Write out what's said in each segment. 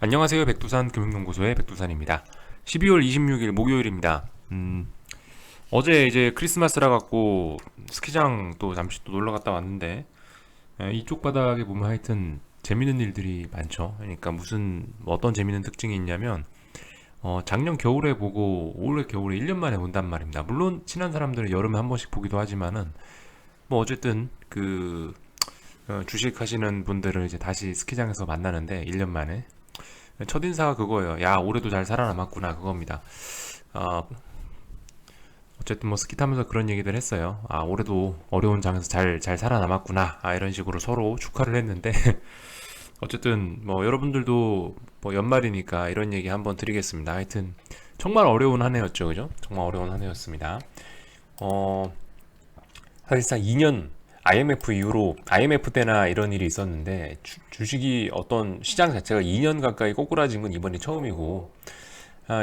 안녕하세요. 백두산 금융연구소의 백두산입니다. 12월 26일 목요일입니다. 어제 이제 크리스마스라 갖고 스키장 또 잠시 또 놀러 갔다 왔는데 이쪽 바닥에 보면 하여튼 재밌는 일들이 많죠. 그러니까 무슨 뭐 어떤 재밌는 특징이 있냐면 작년 겨울에 보고 올해 겨울에 1년 만에 본단 말입니다. 물론 친한 사람들은 여름에 한 번씩 보기도 하지만은 뭐 어쨌든 주식 하시는 분들을 이제 다시 스키장에서 만나는데 1년 만에 첫인사가 그거예요. 야, 올해도 잘 살아남았구나. 그겁니다. 어, 어쨌든 뭐 스키 타면서 그런 얘기들 했어요. 아, 올해도 어려운 장에서 잘 살아남았구나. 아, 이런 식으로 서로 축하를 했는데, 어쨌든 뭐 여러분들도 뭐 연말이니까 이런 얘기 한번 드리겠습니다. 하여튼, 정말 어려운 한 해였죠. 그죠? 정말 어려운 한 해였습니다. 어, 사실상 2년 IMF 이후로 IMF 때나 이런 일이 있었는데 주식이 어떤 시장 자체가 2년 가까이 꼬꾸라진 건 이번이 처음이고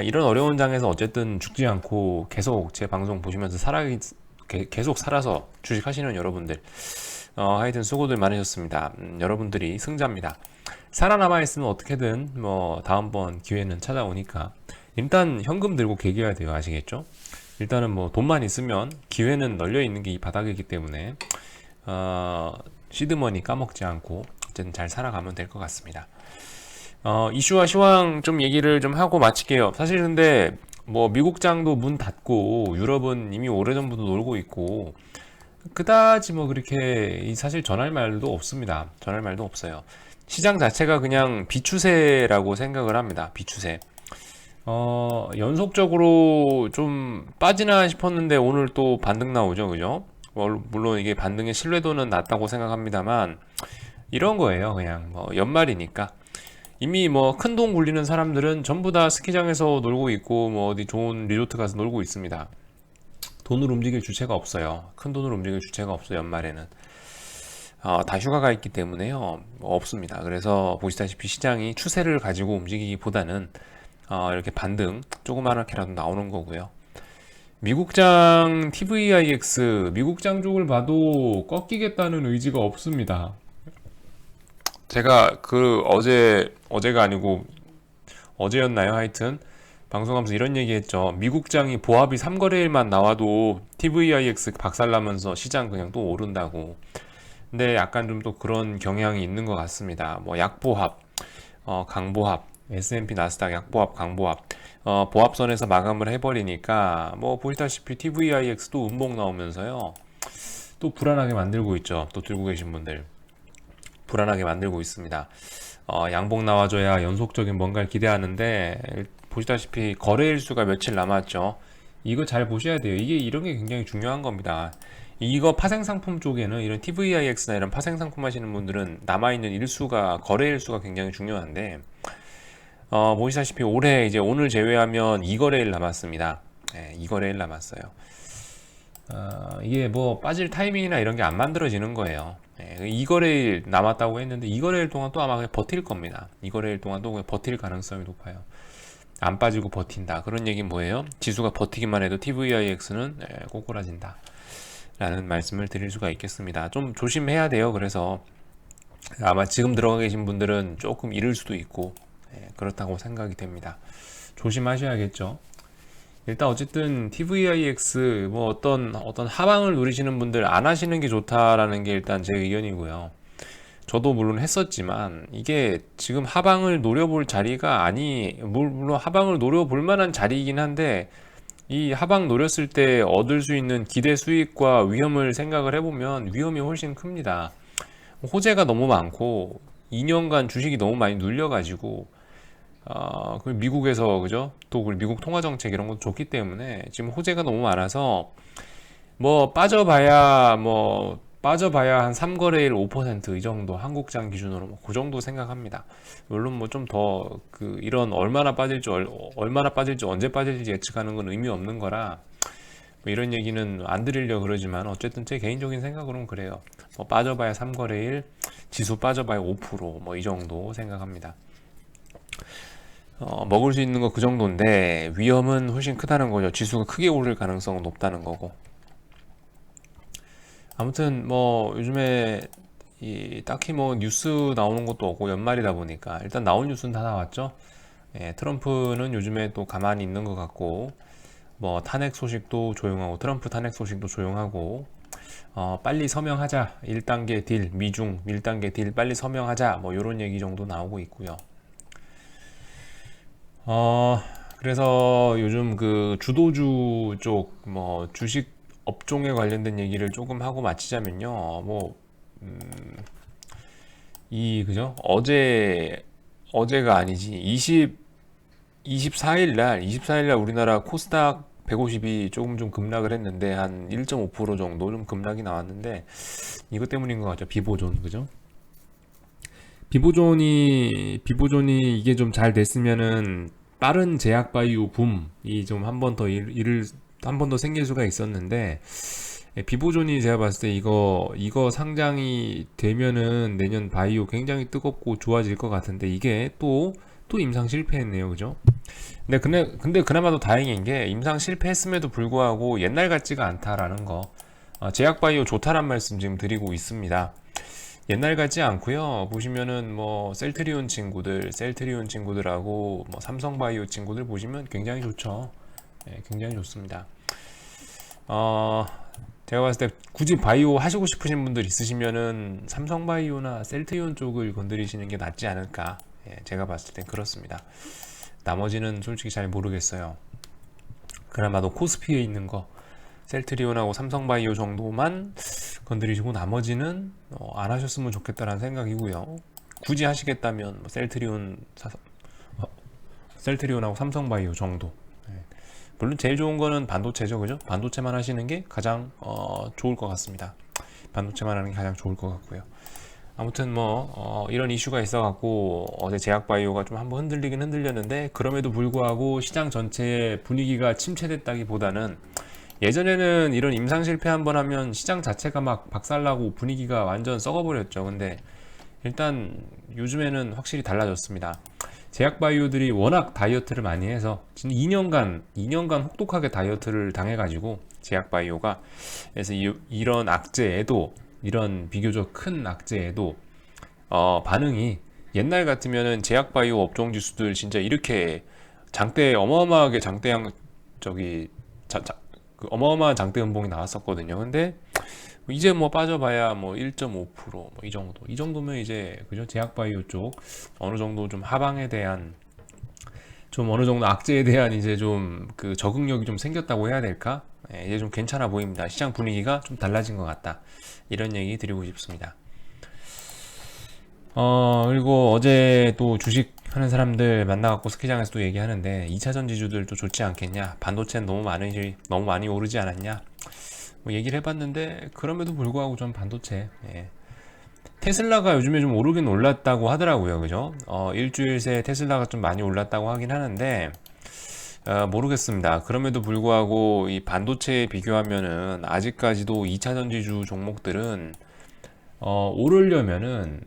이런 어려운 장에서 어쨌든 죽지 않고 계속 제 방송 보시면서 계속 살아서 주식하시는 여러분들 하여튼 수고들 많으셨습니다. 여러분들이 승자입니다. 살아남아 있으면 어떻게든 뭐 다음번 기회는 찾아오니까 일단 현금 들고 계기해야 돼요. 아시겠죠? 일단은 뭐 돈만 있으면 기회는 널려 있는 게 이 바닥이기 때문에 어, 시드머니 까먹지 않고 어쨌든 잘 살아가면 될 것 같습니다. 이슈와 시황 좀 얘기를 좀 하고 마칠게요. 사실 근데 뭐 미국장도 문 닫고 유럽은 이미 오래전부터 놀고 있고 그다지 뭐 그렇게 사실 전할 말도 없습니다. 전할 말도 없어요. 시장 자체가 그냥 비추세라고 생각을 합니다. 비추세. 연속적으로 좀 빠지나 싶었는데 오늘 또 반등 나오죠, 그죠? 물론 이게 반등의 신뢰도는 낮다고 생각합니다만 이런 거예요. 그냥 뭐 연말이니까 이미 뭐 큰 돈 굴리는 사람들은 전부 다 스키장에서 놀고 있고 뭐 어디 좋은 리조트 가서 놀고 있습니다. 돈을 움직일 주체가 없어요. 큰 돈을 움직일 주체가 없어요. 연말에는 다 휴가가 있기 때문에요. 뭐 없습니다. 그래서 보시다시피 시장이 추세를 가지고 움직이기보다는 이렇게 반등 조그마하게라도 나오는 거고요. 미국장 TVIX 미국장 쪽을 봐도 꺾이겠다는 의지가 없습니다. 제가 어제가 아니고 어제였나요? 하여튼 방송하면서 이런 얘기했죠. 미국장이 보합이 3거래일만 나와도 TVIX 박살나면서 시장 그냥 또 오른다고. 근데 약간 좀 또 그런 경향이 있는 것 같습니다. 뭐 약보합, 강보합, S&P 나스닥 약보합, 강보합, 보합선에서 마감을 해버리니까 뭐 보시다시피 TVIX도 음봉 나오면서요. 또 불안하게 만들고 있죠. 또 들고 계신 분들 불안하게 만들고 있습니다. 양봉 나와줘야 연속적인 뭔가를 기대하는데 보시다시피 거래일 수가 며칠 남았죠. 이거 잘 보셔야 돼요. 이게 이런 게 굉장히 중요한 겁니다. 이거 파생 상품 쪽에는 이런 TVIX나 이런 파생 상품 하시는 분들은 남아있는 일수가 거래 일수가 굉장히 중요한데 보시다시피 올해 이제 오늘 제외하면 2거래일 남았습니다. 네, 2거래일 남았어요. 이게 뭐 빠질 타이밍이나 이런 게 안 만들어지는 거예요. 네, 2거래일 남았다고 했는데 2거래일 동안 또 아마 그냥 버틸 겁니다. 2거래일 동안 또 그냥 버틸 가능성이 높아요. 안 빠지고 버틴다. 그런 얘기는 뭐예요? 지수가 버티기만 해도 TVIX는 꼬꾸라진다. 라는 말씀을 드릴 수가 있겠습니다. 좀 조심해야 돼요. 그래서 아마 지금 들어가 계신 분들은 조금 잃을 수도 있고 그렇다고 생각이 됩니다. 조심하셔야겠죠. 일단 어쨌든 TVIX 뭐 어떤 하방을 노리시는 분들 안 하시는 게 좋다라는 게 일단 제 의견이고요. 저도 물론 했었지만 이게 지금 하방을 노려볼 자리가 물론 하방을 노려볼 만한 자리이긴 한데 이 하방 노렸을 때 얻을 수 있는 기대 수익과 위험을 생각을 해보면 위험이 훨씬 큽니다. 호재가 너무 많고 2년간 주식이 너무 많이 눌려가지고 그 미국에서 그죠? 또 미국 통화 정책 이런 것도 좋기 때문에 지금 호재가 너무 많아서 뭐 빠져봐야 한 3거래일 5%이 정도 한국장 기준으로 뭐그 정도 생각합니다. 물론 뭐 좀 더 이런 얼마나 빠질지 언제 빠질지 예측하는 건 의미 없는 거라 뭐 이런 얘기는 안 드리려고 그러지만 어쨌든 제 개인적인 생각으로는 그래요. 뭐 빠져봐야 3거래일 지수 빠져봐야 5%뭐 이 정도 생각합니다. 먹을 수 있는 거 그 정도인데 위험은 훨씬 크다는 거죠. 지수가 크게 오를 가능성은 높다는 거고. 아무튼 뭐 요즘에 딱히 뭐 뉴스 나오는 것도 없고 연말이다 보니까 일단 나온 뉴스는 다 나왔죠. 예, 트럼프는 요즘에 또 가만히 있는 것 같고, 뭐 탄핵 소식도 조용하고, 트럼프 탄핵 소식도 조용하고, 빨리 서명하자, 1단계 딜, 미중 1단계 딜 빨리 서명하자, 뭐 이런 얘기 정도 나오고 있고요. 그래서 요즘 그 주도주 쪽 뭐 주식 업종에 관련된 얘기를 조금 하고 마치자면요. 뭐 그죠? 어제가 아니지. 24일 날 우리나라 코스닥 150이 조금 좀 급락을 했는데 한 1.5% 정도 좀 급락이 나왔는데 이것 때문인 것 같죠. 비보존, 그죠? 비보존이 이게 좀 잘 됐으면은 빠른 제약 바이오 붐이 좀 한 번 더 일을 한 번 더 생길 수가 있었는데, 비보존이 제가 봤을 때 이거 상장이 되면은 내년 바이오 굉장히 뜨겁고 좋아질 것 같은데 이게 또 임상 실패했네요, 그죠? 근데 그나마도 다행인 게 임상 실패했음에도 불구하고 옛날 같지가 않다라는 거. 제약 바이오 좋다란 말씀 지금 드리고 있습니다. 옛날 같지 않고요. 보시면은 뭐 셀트리온 친구들하고 뭐 삼성바이오 친구들 보시면 굉장히 좋죠. 예, 굉장히 좋습니다. 어, 제가 봤을 때 굳이 바이오 하시고 싶으신 분들 있으시면은 삼성바이오나 셀트리온 쪽을 건드리시는 게 낫지 않을까. 예, 제가 봤을 땐 그렇습니다. 나머지는 솔직히 잘 모르겠어요. 그나마도 코스피에 있는 거 셀트리온하고 삼성바이오 정도만 건드리시고 나머지는 안 하셨으면 좋겠다라는 생각이고요. 굳이 하시겠다면 뭐 셀트리온하고 삼성바이오 정도. 네. 물론 제일 좋은 거는 반도체죠, 그죠? 반도체만 하시는 게 가장 좋을 것 같습니다. 반도체만 하는 게 가장 좋을 것 같고요. 아무튼 뭐 이런 이슈가 있어갖고 어제 제약바이오가 좀 한번 흔들리긴 흔들렸는데 그럼에도 불구하고 시장 전체의 분위기가 침체됐다기보다는 예전에는 이런 임상 실패 한번 하면 시장 자체가 막 박살나고 분위기가 완전 썩어버렸죠. 근데 일단 요즘에는 확실히 달라졌습니다. 제약바이오들이 워낙 다이어트를 많이 해서 지금 2년간 혹독하게 다이어트를 당해가지고 제약바이오가 그래서 이런 악재에도 이런 비교적 큰 악재에도 반응이 옛날 같으면은 제약바이오 업종 지수들 진짜 이렇게 장대 어마어마하게 장대양 저기 그 어마어마한 장대 연봉이 나왔었거든요. 근데 이제 뭐 빠져봐야 뭐 1.5%뭐 이 정도면 이제 그죠? 제약바이오 쪽 어느 정도 좀 하방에 대한 좀 어느 정도 악재에 대한 이제 좀 그 적응력이 좀 생겼다고 해야 될까? 예, 이제 좀 괜찮아 보입니다. 시장 분위기가 좀 달라진 것 같다. 이런 얘기 드리고 싶습니다. 그리고 어제 또 주식 하는 사람들 만나갖고 스키장에서 또 얘기하는데 2차 전지주들도 좋지 않겠냐? 반도체는 너무 많이 오르지 않았냐? 뭐 얘기를 해봤는데 그럼에도 불구하고 전 반도체. 예. 테슬라가 요즘에 좀 오르긴 올랐다고 하더라고요, 그죠? 일주일 새 테슬라가 좀 많이 올랐다고 하긴 하는데 모르겠습니다. 그럼에도 불구하고 이 반도체에 비교하면은 아직까지도 2차 전지주 종목들은 오르려면은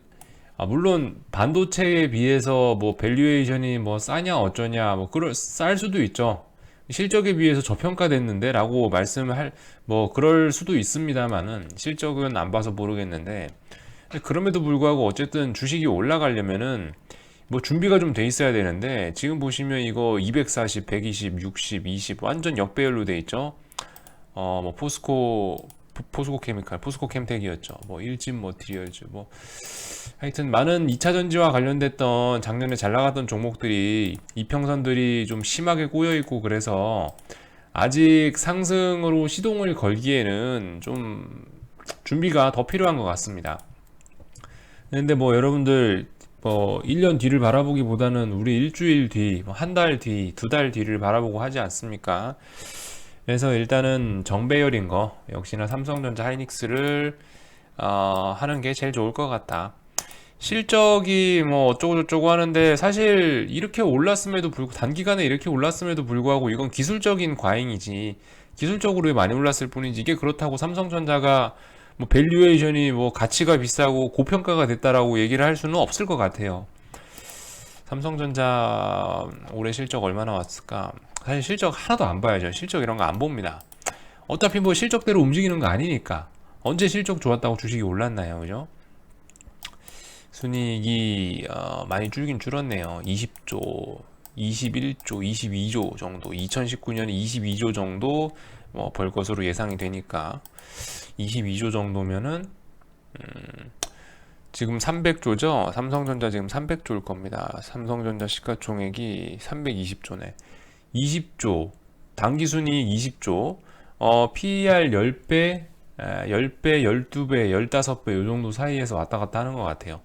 물론 반도체에 비해서 뭐 밸류에이션이 뭐 싸냐 어쩌냐 뭐 쌀 수도 있죠. 실적에 비해서 저평가됐는데 라고 말씀을 뭐 그럴 수도 있습니다만은 실적은 안 봐서 모르겠는데 그럼에도 불구하고 어쨌든 주식이 올라가려면은 뭐 준비가 좀 돼 있어야 되는데 지금 보시면 이거 240, 120, 60, 20 완전 역배열로 돼 있죠. 뭐 포스코 케미칼, 포스코 캠텍이었죠. 뭐 일진 머티리얼즈 뭐 하여튼 많은 2차 전지와 관련됐던 작년에 잘 나갔던 종목들이 이평선들이 좀 심하게 꼬여 있고 그래서 아직 상승으로 시동을 걸기에는 좀 준비가 더 필요한 것 같습니다. 근데 뭐 여러분들 뭐 1년 뒤를 바라보기보다는 우리 일주일 뒤, 뭐 한 달 뒤, 두 달 뒤를 바라보고 하지 않습니까? 그래서 일단은 정배열인 거 역시나 삼성전자 하이닉스를 하는 게 제일 좋을 것 같다. 실적이 뭐 어쩌고저쩌고 하는데 사실 이렇게 올랐음에도 불구하고 단기간에 이렇게 올랐음에도 불구하고 이건 기술적인 과잉이지 기술적으로 많이 올랐을 뿐이지 이게 그렇다고 삼성전자가 뭐 밸류에이션이 뭐 가치가 비싸고 고평가가 됐다라고 얘기를 할 수는 없을 것 같아요. 삼성전자 올해 실적 얼마나 왔을까? 사실 실적 하나도 안 봐야죠. 실적 이런 거 안 봅니다. 어차피 뭐 실적대로 움직이는 거 아니니까. 언제 실적 좋았다고 주식이 올랐나요? 그죠? 순이익이 많이 줄긴 줄었네요. 20조, 21조, 22조 정도, 2019년에 22조 정도 벌 것으로 예상이 되니까 22조 정도면은 지금 300조죠. 삼성전자 지금 300조일 겁니다. 삼성전자 시가총액이 320조네. 20조, 당기순이익 20조, PER 10배, 10배, 12배, 15배 요 정도 사이에서 왔다 갔다 하는 것 같아요.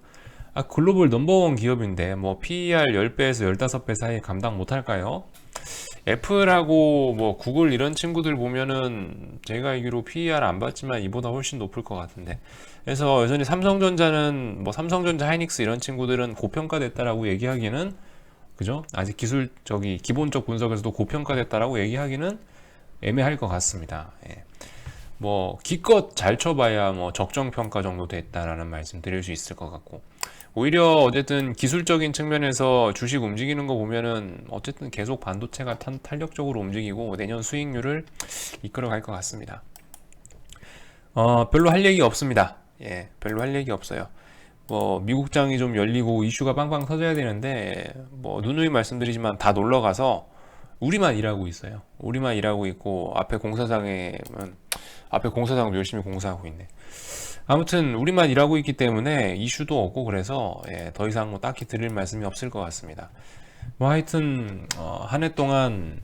글로벌 넘버원 기업인데 뭐 PER 10배에서 15배 사이에 감당 못할까요? 애플하고 뭐 구글 이런 친구들 보면은 제가 알기로 PER 안 받지만 이보다 훨씬 높을 것 같은데, 그래서 여전히 삼성전자는 뭐 삼성전자 하이닉스 이런 친구들은 고평가됐다라고 얘기하기는, 그죠? 아직 기본적 분석에서도 고평가됐다라고 얘기하기는 애매할 것 같습니다. 예. 뭐 기껏 잘 쳐봐야 뭐 적정평가 정도 됐다라는 말씀 드릴 수 있을 것 같고, 오히려 어쨌든 기술적인 측면에서 주식 움직이는 거 보면은 어쨌든 계속 반도체가 탄력적으로 움직이고 내년 수익률을 이끌어 갈 것 같습니다. 별로 할 얘기 없습니다. 예, 별로 할 얘기 없어요. 뭐 미국장이 좀 열리고 이슈가 빵빵 터져야 되는데, 뭐 누누이 말씀드리지만 다 놀러 가서 우리만 일하고 있어요. 우리만 일하고 있고 앞에 공사장도 열심히 공사하고 있네. 아무튼 우리만 일하고 있기 때문에 이슈도 없고, 그래서 더 이상 뭐 딱히 드릴 말씀이 없을 것 같습니다. 뭐 하여튼 한 해 동안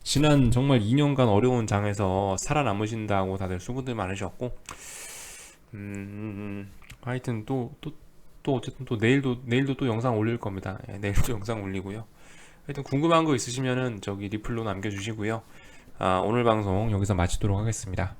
지난 정말 2년간 어려운 장에서 살아남으신다고 다들 수고들 많으셨고, 하여튼 또 어쨌든 또 내일도 또 영상 올릴 겁니다. 내일도 영상 올리고요. 하여튼 궁금한 거 있으시면은 저기 리플로 남겨주시고요. 오늘 방송 여기서 마치도록 하겠습니다.